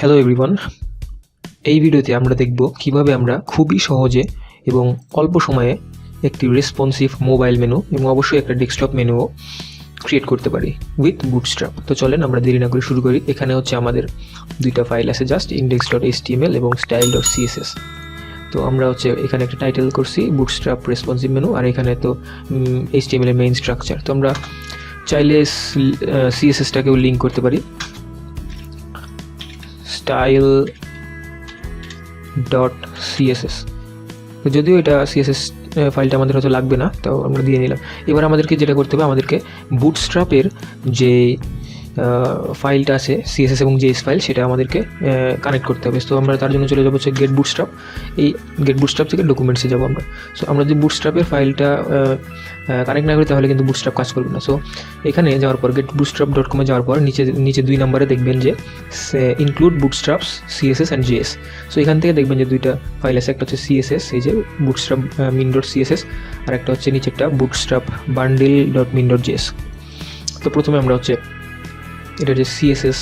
Hello everyone, এই ভিডিওতে আমরা দেখব কিভাবে আমরা খুবই সহজে এবং অল্প সময়ে একটি রেসপন্সিভ মোবাইল মেনু এবং অবশ্যই একটা ডেস্কটপ মেনুও ক্রিয়েট করতে পারি উইথ বুটস্ট্র্যাপ। তো চলেন আমরা দেরি না করে শুরু করি। এখানে হচ্ছে আমাদের দুইটা ফাইল আছে, জাস্ট index.html এবং style.css। তো আমরা হচ্ছে এখানে একটা টাইটেল করছি বুটস্ট্র্যাপ রেসপন্সিভ মেনু, আর এখানে তো HTML এর মেইন স্ট্রাকচার। তো আমরা চাইলে CSSটাকেও লিঙ্ক করতে পারি, style.css। তো যদিও এটা CSS ফাইলটা আমাদের হয়তো লাগবে না, তো আমরা দিয়ে নিলাম। এবার আমাদেরকে যেটা করতে হবে, আমাদেরকে বুটস্ট্র্যাপের যে ফাইলটা আছে CSS এবং JS ফাইল, সেটা আমাদেরকে কানেক্ট করতে হবে। তো আমরা তার জন্য চলে যাবো হচ্ছে গেট বুটস্ট্র্যাপ। এই গেট বুটস্ট্র্যাপ থেকে ডকুমেন্টসে যাবো আমরা। সো আমরা যদি বুটস্ট্র্যাপের ফাইলটা কানেক্ট না করি তাহলে কিন্তু বুটস্ট্র্যাপ কাজ করবে না। সো এখানে যাওয়ার পর getbootstrap.com এ যাওয়ার পর নিচে 2 নম্বরে দেখবেন যে include bootstraps CSS and JS। So এখান থেকে দেখবেন যে দুইটা ফাইল আছে, একটা হচ্ছে CSS, এই যে বুটস্ট্র্যাপ min.css, আর একটা হচ্ছে নিচে একটা বুটস্ট্র্যাপ bundle.min.js। তো প্রথমে আমরা হচ্ছে এটা যে CSS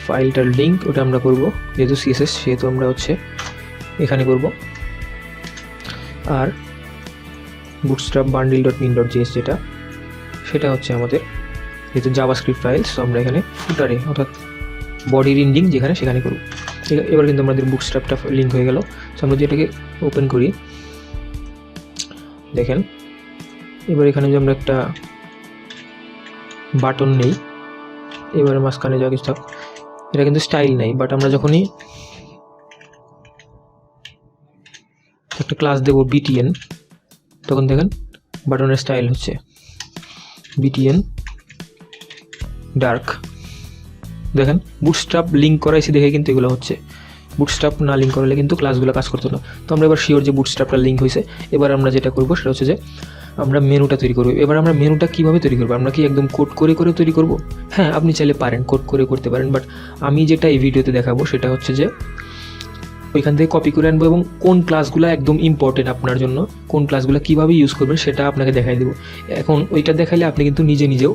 ফাইলটার লিঙ্ক, ওটা আমরা করব, যেহেতু CSS সেহেতু আমরা হচ্ছে এখানে করব। আর bootstrap bundle.min.js যেটা, সেটা হচ্ছে আমাদের যেহেতু জাভাস্ক্রিপ্ট ফাইলস, তো আমরা এখানে ফুটারে অর্থাৎ বডির ইন্ডিং যেখানে সেখানে করব। এবার কিন্তু আমাদের বুটস্ট্র্যাপটা লিঙ্ক হয়ে গেল। সো আমরা যেটাকে ওপেন করি, দেখেন এবার এখানে যে আমরা একটা বাটন নেই, এবারে মাঝখানে যা কিছু, এটা কিন্তু স্টাইল নেই, বাট আমরা যখনই একটা ক্লাস দেব btn, তখন দেখেন বাটনের স্টাইল হচ্ছে btn ডার্ক। দেখেন বুটস্ট্র্যাপ লিঙ্ক করাইছি দেখে কিন্তু এগুলো হচ্ছে। বুটস্ট্র্যাপ না লিঙ্ক করলে কিন্তু ক্লাসগুলো কাজ করতো না। তো আমরা এবার শিওর যে বুটস্ট্র্যাপটা লিঙ্ক হয়েছে। এবার আমরা যেটা করবো সেটা হচ্ছে যে আমরা মেনুটা তৈরি করবো। এবার আমরা মেনুটা কীভাবে তৈরি করবো? আমরা কি একদম কোড করে তৈরি করব? হ্যাঁ, আপনি চাইলে পারেন, কোড করে করতে পারেন, বাট আমি যেটা এই ভিডিওতে দেখাবো সেটা হচ্ছে যে ওইখান থেকে কপি করে আনবো এবং কোন ক্লাসগুলো একদম ইম্পর্টেন্ট আপনার জন্য, কোন ক্লাসগুলো কীভাবে ইউজ করবেন সেটা আপনাকে দেখাই দেবো। এখন ওইটা দেখাইলে আপনি কিন্তু নিজেও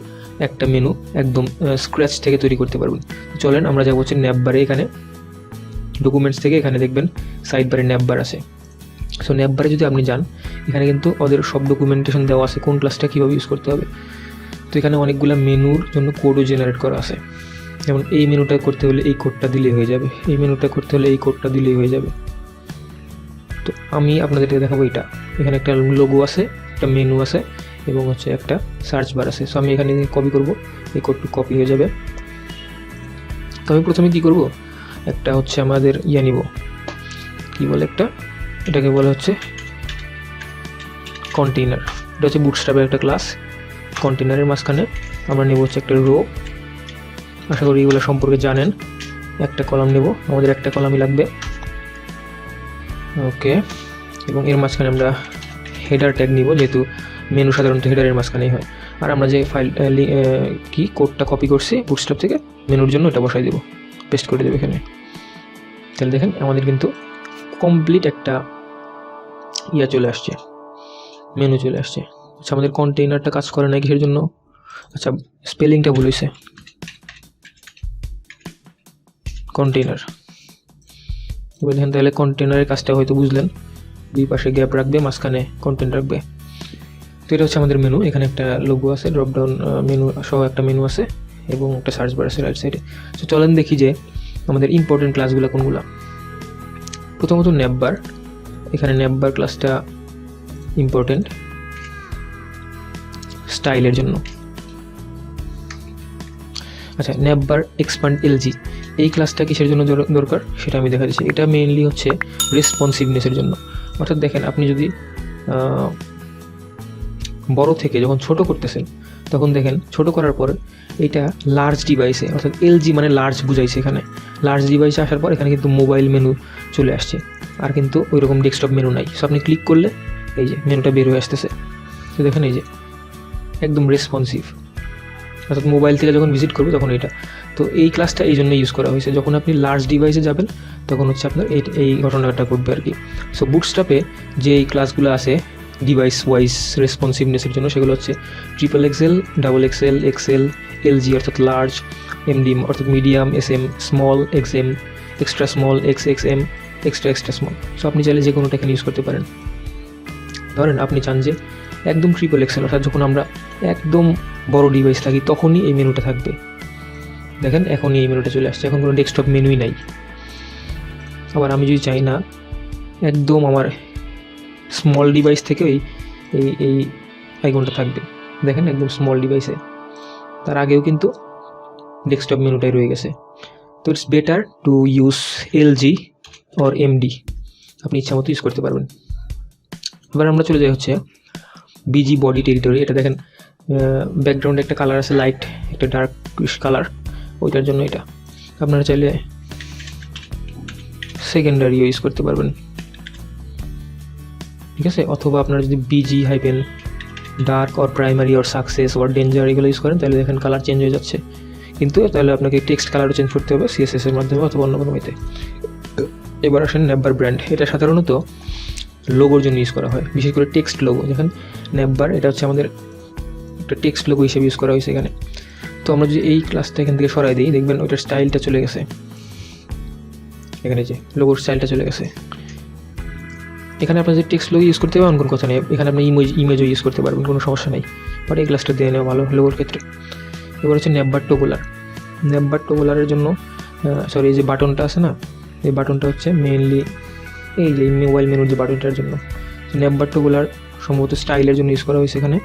একটা মেনু একদম স্ক্র্যাচ থেকে তৈরি করতে পারবেন। চলেন আমরা যাবো হচ্ছে ন্যাপবারে। এখানে ডকুমেন্টস থেকে এখানে দেখবেন সাইড বারে ন্যাপবার আছে। সো ন্যাপবারে যদি আপনি যান, এখানে কিন্তু ওদের সব ডকুমেন্টেশন দেওয়া আছে কোন ক্লাসটা কীভাবে ইউজ করতে হবে। তো এখানে অনেকগুলো মেনুর জন্য কোডও জেনারেট করা আছে। যেমন এই মেনুটা করতে হলে এই কোডটা দিলেই হয়ে যাবে, এই মেনুটা করতে হলে এই কোডটা দিলেই হয়ে যাবে। তো আমি আপনাদেরকে দেখাবো এটা। এখানে একটা লোগো আছে, একটা মেনু আছে এবং হচ্ছে একটা সার্চ বার আছে। সো আমি এখানে কপি করব, এই কোডটা কপি হয়ে যাবে। তো আমি প্রথমে কী করব, একটা হচ্ছে আমাদের নিব, কী বলে একটা, এটাকে বলা হচ্ছে কন্টেইনার। এটা হচ্ছে বুটস্ট্র্যাপের একটা ক্লাস। কন্টেইনারের মাঝখানে আমরা নেব হচ্ছে একটা রো। আশা করি এগুলো সম্পর্কে জানেন। একটা কলাম নেব, আমাদের একটা কলামই লাগবে, ওকে। এবং এর মাঝখানে আমরা হেডার ট্যাগ নিব, যেহেতু মেনু সাধারণত হেডারের মাঝখানেই হয়। আর আমরা যে ফাইল কি কোডটা কপি করছি বুটস্ট্র্যাপ থেকে মেনুর জন্য, এটা বসাই দেব, পেস্ট করে দেবো এখানে। তাহলে দেখেন আমাদের কিন্তু কমপ্লিট একটা চলে আসছে, মেনু চলে আসছে। আচ্ছা, আমাদের কন্টেইনারটা কাজ করে না কিসের জন্য? আচ্ছা, স্পেলিংটা ভুল হয়েছে, কন্টেইনার। এবার দেখেন তাহলে কন্টেইনারের কাজটা হয়তো বুঝলেন। দুই পাশে গ্যাপ রাখবে, মাঝখানে কন্টেন্ট রাখবে। তো এটা হচ্ছে আমাদের মেনু। এখানে একটা লোগো আছে, ড্রপডাউন মেনু সহ একটা মেনু আছে এবং একটা সার্চ বার আছে রাইট সাইডে। তো চলেন দেখি যে আমাদের ইম্পর্টেন্ট ক্লাসগুলো কোনগুলো। প্রথমত ন্যাপবার। এখানে ন্যাপবার ক্লাসটা ইম্পর্টেন্ট স্টাইলের জন্য। আচ্ছা, ন্যাপবার এক্সপান্ড এলজি, এই ক্লাসটা কিসের জন্য দরকার সেটা আমি দেখা দিচ্ছি। এটা মেইনলি হচ্ছে রেসপন্সিভনেসের জন্য। অর্থাৎ দেখেন আপনি যদি বড় থেকে যখন ছোট করতেছেন, তখন দেখেন ছোট করার পর এটা লার্জ ডিভাইসে, অর্থাৎ এলজি মানে লার্জ বুঝাইছে, এখানে লার্জ ডিভাইসে আসার পর এখানে কিন্তু মোবাইল মেনু চলে আসছে, আর কিন্তু ওই রকম ডেস্কটপ মেনু নাই। সো আপনি ক্লিক করলে এই যে মেনুটা বের হয়ে আসতেছে। তো দেখেন এই যে একদম রেসপন্সিভ, অর্থাৎ মোবাইল থেকে যখন ভিজিট করবে তখন এটা। তো এই ক্লাসটা এই জন্য ইউজ করা হয়েছে, যখন আপনি লার্জ ডিভাইসে যাবেন তখন হচ্ছে আপনার এই ঘটনাটা ঘটবে আর কি। সো বুটস্ট্র্যাপে যে এই ক্লাসগুলো আছে ডিভাইস ওয়াইজ রেসপন্সিভনেসের জন্য, সেগুলো হচ্ছে triple XL, double XL, XL, LG অর্থাৎ লার্জ, এমডি অর্থাৎ medium, SM small, XM extra small, XXM extra small. So আপনি চাইলে যে কোনোটা এখানে ইউজ করতে পারেন। ধরেন আপনি চান যে একদম ট্রিপল এক্সেল, অর্থাৎ যখন আমরা একদম বড় ডিভাইস থাকি তখনই এই মেনুটা থাকবে। দেখেন এখনই এই মেনুটা চলে আসছে, এখন কোনো ডেস্কটপ মেনুই নাই। আবার আমি যদি চাই না একদম আমার স্মল ডিভাইস থেকেও এই আইকনটা থাকবে, দেখেন একদম স্মল ডিভাইসে, তার আগেও কিন্তু ডেস্কটপ মেনুটাই রয়ে গেছে। তো it's better to use LG or MD, আপনি ইচ্ছা মতো ইউজ করতে পারবেন। এবার আমরা চলে যাই হচ্ছে বিজি বডি টেরিটরি। এটা দেখেন ব্যাকগ্রাউন্ডে একটা কালার আছে, লাইট একটা ডার্ক কালার, ওইটার জন্য এটা আপনারা চাইলে সেকেন্ডারি ইউজ করতে পারবেন, ঠিক আছে। অথবা আপনারা যদি busy hyphen dark or primary or success or danger এগুলো ইউজ করেন, তাহলে দেখেন কালার চেঞ্জ হয়ে যাচ্ছে। কিন্তু তাহলে আপনাকে টেক্সট কালারও চেঞ্জ করতে হবে CSS এর মাধ্যমে অথবা অন্য কোনো ওয়েতে। এবার আসেন নেববার ব্র্যান্ড। এটা সাধারণত লোগোর জন্য ইউজ করা হয়, বিশেষ করে টেক্সট লোগো। দেখেন নেববার, এটা হচ্ছে আমাদের একটা টেক্সট লোগো হিসেবে ইউজ করা হয়েছে এখানে। তো আমরা যদি এই ক্লাসটা এখান থেকে সরাই দিই, দেখবেন ওইটার স্টাইলটা চলে গেছে, এখানে যে লোগোর স্টাইলটা চলে গেছে। এখানে আপনার যে টেক্সট লোগো ইউজ করতে পারবেন কোনো কথা নেই, এখানে আপনি ইমেজও ইউজ করতে পারবেন, কোনো সমস্যা নেই। বাট এই ক্লাসটা দিয়ে নেওয়া ভালো লোগোর ক্ষেত্রে। এবার হচ্ছে নেববার টোগুলার। নেববার টোগুলারের জন্য সরি, এই যে বাটনটা আছে না, এই বাটনটা হচ্ছে মেইনলি এই যে মোবাইল মেনুর যে বাটনটার জন্য। নেববার টোগুলার সম্ভবত স্টাইলের জন্য ইউজ করা হয়েছে এখানে,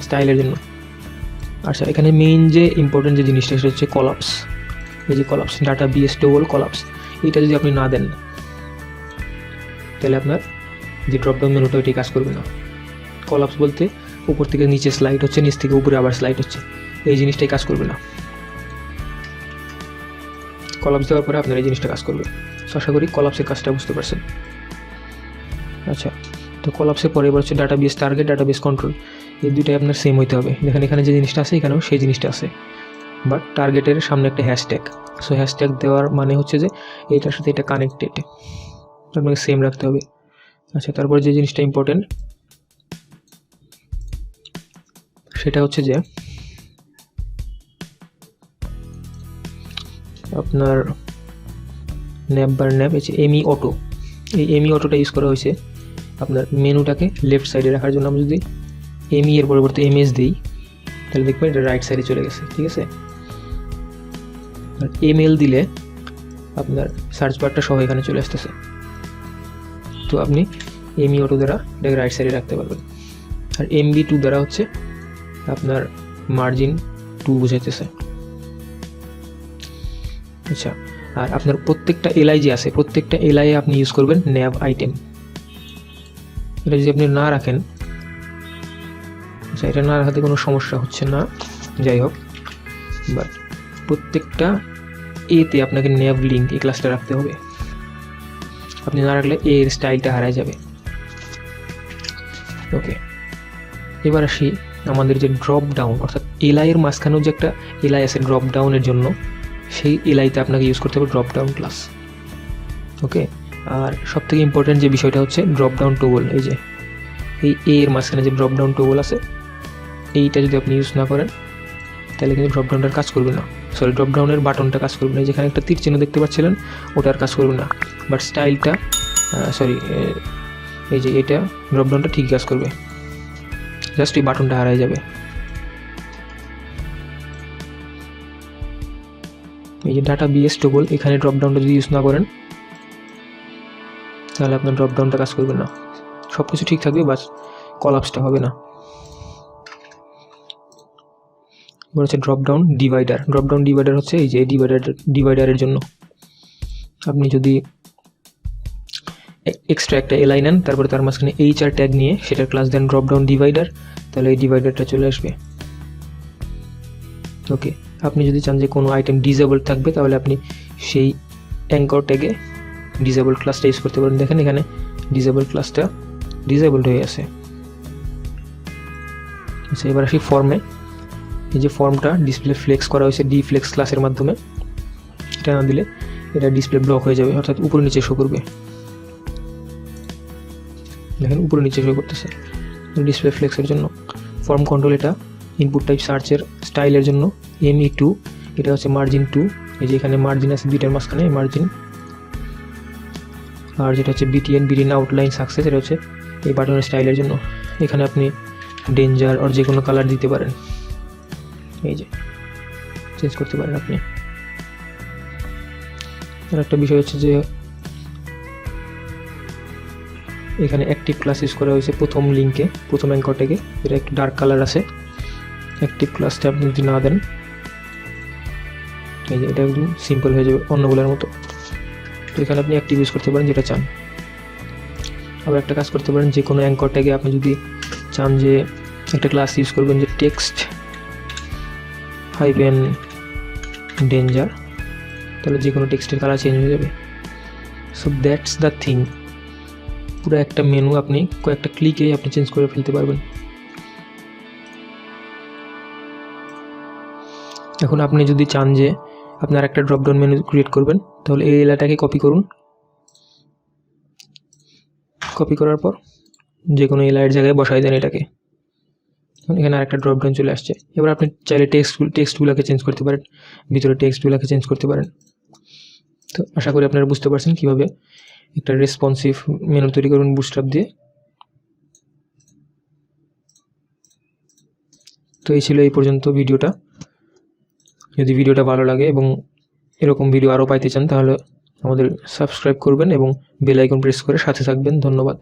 স্টাইলের জন্য। আচ্ছা, এখানে মেইন যে ইম্পর্টেন্ট যে জিনিসটা সেটা হচ্ছে কলাপস। এই যে collapse, data BS toggle collapse, এইটা যদি আপনি না দেন তাহলে আপনার যে ড্রপডাউন মেনুটা ওইটাই কাজ করবে না। কলাপস বলতে উপর থেকে নিচে স্লাইড হচ্ছে, নিচ থেকে উপরে আবার স্লাইড হচ্ছে, এই জিনিসটাই কাজ করবে না। কলাপস দেওয়ার পরে আপনার এই জিনিসটা কাজ করবে। আশা করি কলাপসের কাজটা বুঝতে পারছেন। আচ্ছা, তো কলাপসের পরে এবার হচ্ছে ডাটাবেস টার্গেট, ডাটাবেস কন্ট্রোল। এই দুইটাই আপনার সেম হইতে হবে। দেখেন এখানে যে জিনিসটা আছে এখানেও সেই জিনিসটা আছে, বাট টার্গেটের সামনে একটা হ্যাশট্যাগ। সো হ্যাশট্যাগ দেওয়ার মানে হচ্ছে যে এটার সাথে এটা কানেক্টেড, আপনাকে সেম রাখতে হবে। আচ্ছা, তারপরে যে জিনিসটা ইম্পর্টেন্ট সেটা হচ্ছে যে আপনার নেববার নেব হচ্ছে এমি অটো। এই এমি অটোটা ইউজ করা হয়েছে আপনার মেনুটাকে লেফট সাইডে রাখার জন্য। আমি যদি এমি এর পরিবর্তে এমএস দিই তাহলে দেখবেন এটা রাইট সাইডে চলে গেছে, ঠিক আছে। আর এমএল দিলে আপনার সার্চ বারটা সহ এখানে চলে আসতেছে। তো আপনি এমি অটো দ্বারা এটাকে রাইট সাইডে রাখতে পারবেন। আর MB2 দ্বারা হচ্ছে আপনার মার্জিন 2 বোঝাইতেছে। আচ্ছা, আর আপনার প্রত্যেকটা এলআই যে আছে, প্রত্যেকটা এলআই আপনি ইউজ করবেন ন্যাব আইটেম। এটা যদি আপনি না রাখেন, আচ্ছা এটা না রাখাতে কোনো সমস্যা হচ্ছে না, যাই হোক, বাট প্রত্যেকটা এতে আপনাকে ন্যাব লিঙ্ক এই ক্লাসটা রাখতে হবে। আপনি না রাখলে এর স্টাইলটা হারায় যাবে। ওকে, এবার আসি আমাদের যে ড্রপ ডাউন, অর্থাৎ এলআই এর মাঝখানেও যে একটা এলআই আছে ড্রপ ডাউনের জন্য, সেই এলআইতে আপনাকে ইউজ করতে হবে ড্রপ ডাউন ক্লাস। ওকে, আর সবথেকে ইম্পর্টেন্ট যে বিষয়টা হচ্ছে ড্রপ ডাউন টোগল। এই যে এই এর মাঝখানে যে ড্রপ ডাউন টোগল আছে, এইটা যদি আপনি ইউজ না করেন তাহলে কিন্তু ড্রপ ডাউনটার কাজ করবে না। সরি, ড্রপ ডাউনের বাটনটা কাজ করবে না। যেখানে একটা তীর চিহ্ন দেখতে পাচ্ছিলেন ওটার কাজ করবে না, বাট স্টাইলটা সরি এই যে এটা ড্রপ ডাউনটা ঠিক কাজ করবে, জাস্ট এই বাটনটা হারাই যাবে। এই যে ডাটা বিএস টোগল, এখানে ড্রপ ডাউনটা যদি ইউজ না করেন তাহলে আপনার ড্রপ ডাউনটা কাজ করবে না। সব কিছু ঠিক থাকবে, বাস কলাপসটা হবে না। এবার হচ্ছে drop down divider. Drop down divider হচ্ছে এই যে ডিভাইডারের জন্য আপনি যদি এক্সট্রা একটা এলআই নেন, তারপরে তার মাঝখানে HR ট্যাগ নিয়ে সেটার ক্লাস দেন ড্রপ ডাউন ডিভাইডার, তাহলে এই ডিভাইডারটা চলে আসবে। ওকে, আপনি যদি চান যে কোনো আইটেম ডিসেবল থাকবে তাহলে আপনি সেই অ্যাঙ্কর ট্যাগে ডিসেবল ক্লাসটা ইউজ করতে পারেন। দেখেন এখানে ডিসেবল ক্লাসটা ডিসেবলড হয়ে আছে। আচ্ছা, এবার আসি ফর্মে। এই যে ফর্মটা ডিসপ্লে ফ্লেক্স করা হয়েছে ডিফ্লেক্স ক্লাসের মাধ্যমে। এটা না দিলে এটা ডিসপ্লে ব্লক হয়ে যাবে, অর্থাৎ উপরে নিচে শো করবে। দেখেন উপরে নিচে শো করতেছে। ডিসপ্লে ফ্লেক্সের জন্য ফর্ম কন্ট্রোল, এটা ইনপুট টাইপ সার্চের স্টাইলের জন্য ME2, এটা হচ্ছে মার্জিন 2, এই যে এখানে মার্জিন আছে দুইটার মাঝখানে মার্জিন। আর যেটা হচ্ছে BTN আউটলাইন সাকসেস, এটা হচ্ছে এই বাটনের স্টাইলের জন্য। এখানে আপনি ডেঞ্জার আর যে কোনো কালার দিতে পারেন, এই যে চেঞ্জ করতে পারেন আপনি। আর একটা বিষয় হচ্ছে যে এখানে অ্যাক্টিভ ক্লাস ইউজ করা হয়েছে প্রথম লিঙ্কে, প্রথম অ্যাঙ্কর ট্যাগে, এটা একটু ডার্ক কালার আছে। অ্যাক্টিভ ক্লাসটা আপনি যদি না দেন, এই যে এটা একদম সিম্পল হয়ে যাবে অন্যগুলোর মতো। তো এখানে আপনি অ্যাক্টিভ ইউজ করতে পারেন যেটা চান। আবার একটা কাজ করতে পারেন, যে কোনো অ্যাঙ্কর ট্যাগে আপনি যদি চান যে একটা ক্লাস ইউজ করবেন যে টেক্সট হাইফেন ডেঞ্জার, তাহলে যে কোনো টেক্সটের কালার চেঞ্জ হয়ে যাবে। সো দ্যাটস দ্য থিং, পুরো একটা মেনু আপনি কয়েকটা ক্লিকেই আপনি চেঞ্জ করে ফেলতে পারবেন। এখন আপনি যদি চান যে আপনার একটা ড্রপডাউন মেনু ক্রিয়েট করবেন, তাহলে এই এলাকাটাকে কপি করুন। কপি করার পর যে কোনো এলাকার জায়গায় বসাই দেন এটাকে। এখানে আরেকটা ড্রপডাউন চলে আসছে। এবার আপনি চাইলে টেক্সটগুলোকে চেঞ্জ করতে পারেন, ভিতরে টেক্সটগুলোকে চেঞ্জ করতে পারেন। তো আশা করি আপনারা বুঝতে পারছেন কীভাবে একটা রেসপন্সিভ মেনু তৈরি করুন বুটস্ট্র্যাপ দিয়ে। তো এই ছিল এই পর্যন্ত ভিডিওটা। যদি ভিডিওটা ভালো লাগে এবং এরকম ভিডিও আরও পাইতে চান, তাহলে আমাদের সাবস্ক্রাইব করবেন এবং বেল আইকন প্রেস করে সাথে থাকবেন। ধন্যবাদ।